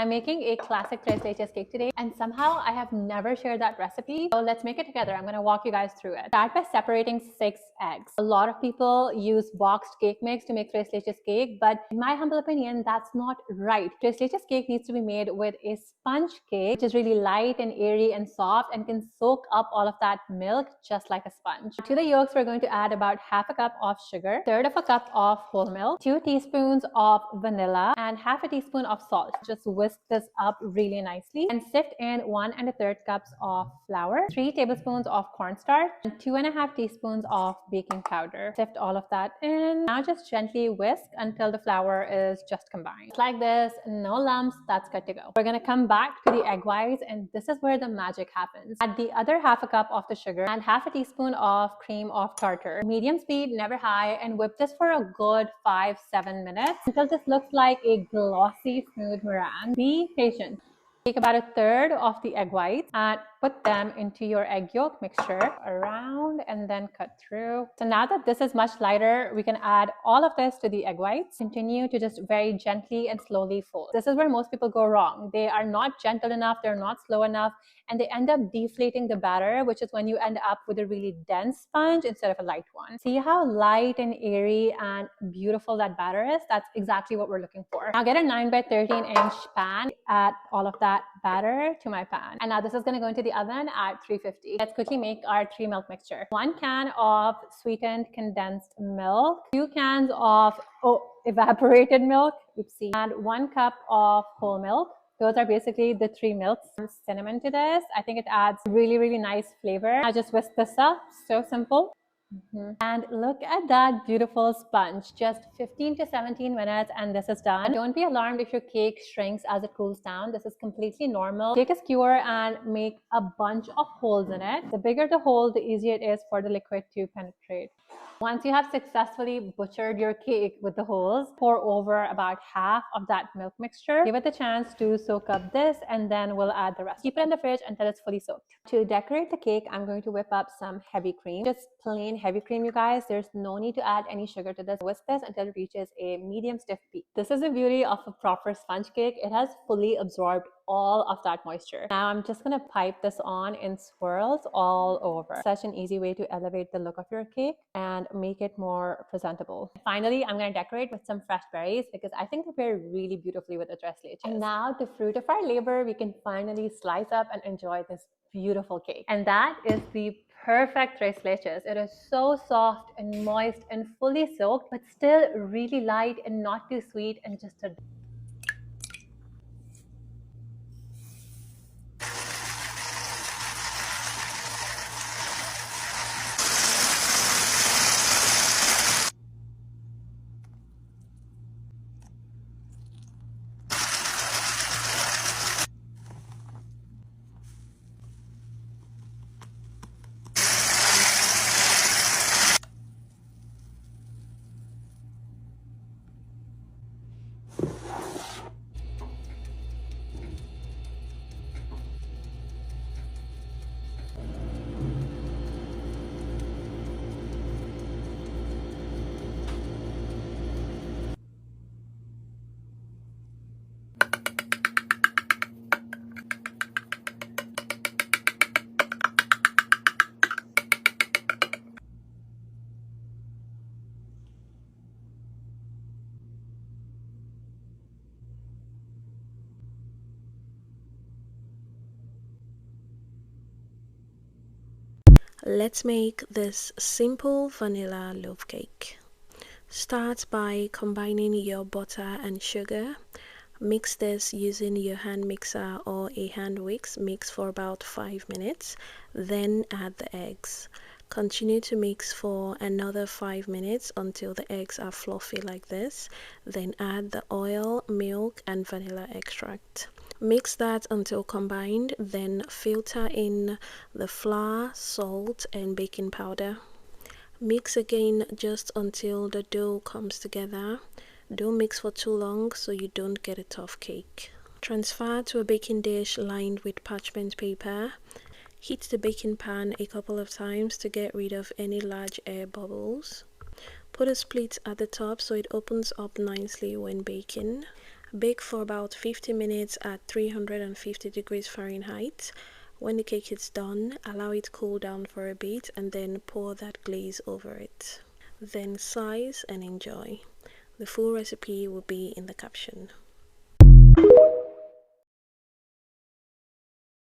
I'm making a classic tres leches cake today, and somehow I have never shared that recipe. So let's make it together. I'm gonna walk you guys through it. Start by separating 6 eggs. A lot of people use boxed cake mix to make tres leches cake, but in my humble opinion, that's not right. Tres leches cake needs to be made with a sponge cake, which is really light and airy and soft and can soak up all of that milk just like a sponge. To the yolks, we're going to add about half a cup of sugar, third of a cup of whole milk, 2 teaspoons of vanilla, and half a teaspoon of salt. Just whisk this up really nicely and sift in 1 1/3 cups of flour, 3 tablespoons of cornstarch, and 2 1/2 teaspoons of baking powder. Sift all of that in. Now just gently whisk until the flour is just combined. Just like this, no lumps, that's good to go. We're gonna come back to the egg whites, and this is where the magic happens. Add the other half a cup of the sugar and half a teaspoon of cream of tartar. Medium speed, never high, and whip this for a good 5-7 minutes until this looks like a glossy, smooth meringue. Be patient. Take about a third of the egg whites and put them into your egg yolk mixture around and then cut through. So now that this is much lighter, we can add all of this to the egg whites. Continue to just very gently and slowly fold. This is where most people go wrong. They are not gentle enough, they're not slow enough, and they end up deflating the batter, which is when you end up with a really dense sponge instead of a light one. See how light and airy and beautiful that batter is? That's exactly what we're looking for. Now get a 9 by 13 inch pan. Add all of that batter to my pan. And now this is going to go into the oven at 350. Let's quickly make our 3 milk mixture. 1 can of sweetened condensed milk, 2 cans of evaporated milk, oopsie, and 1 cup of whole milk. Those are basically the 3 milks. Cinnamon to this. I think it adds really, really nice flavor. I just whisk this up. So simple. And look at that beautiful sponge. Just 15 to 17 minutes and this is done. Don't be alarmed if your cake shrinks as it cools down. This is completely normal. Take a skewer and make a bunch of holes in it. The bigger the hole, the easier it is for the liquid to penetrate. Once you have successfully butchered your cake with the holes, pour over about half of that milk mixture. Give it the chance to soak up this, and then we'll add the rest. Keep it in the fridge until it's fully soaked. To decorate the cake, I'm going to whip up some heavy cream. Just plain heavy cream, you guys. There's no need to add any sugar to this. Whisk this until it reaches a medium stiff peak. This is the beauty of a proper sponge cake. It has fully absorbed all of that moisture. Now I'm just gonna pipe this on in swirls all over. Such an easy way to elevate the look of your cake and make it more presentable. Finally, I'm gonna decorate with some fresh berries because I think they pair really beautifully with the tres leches. And now the fruit of our labor, we can finally slice up and enjoy this beautiful cake. And that is the perfect tres leches. It is so soft and moist and fully soaked, but still really light and not too sweet and just a Let's make this simple vanilla loaf cake. Start by combining your butter and sugar. Mix this using your hand mixer or a hand whisk. Mix for about 5 minutes. Then add the eggs. Continue to mix for another 5 minutes until the eggs are fluffy like this. Then add the oil, milk, and vanilla extract. Mix that until combined, then filter in the flour, salt, and baking powder. Mix again just until the dough comes together. Don't mix for too long so you don't get a tough cake. Transfer to a baking dish lined with parchment paper. Heat the baking pan a couple of times to get rid of any large air bubbles. Put a split at the top so it opens up nicely when baking. Bake for about 50 minutes at 350 degrees Fahrenheit. When the cake is done, allow it cool down for a bit and then pour that glaze over it. Then slice and enjoy. The full recipe will be in the caption.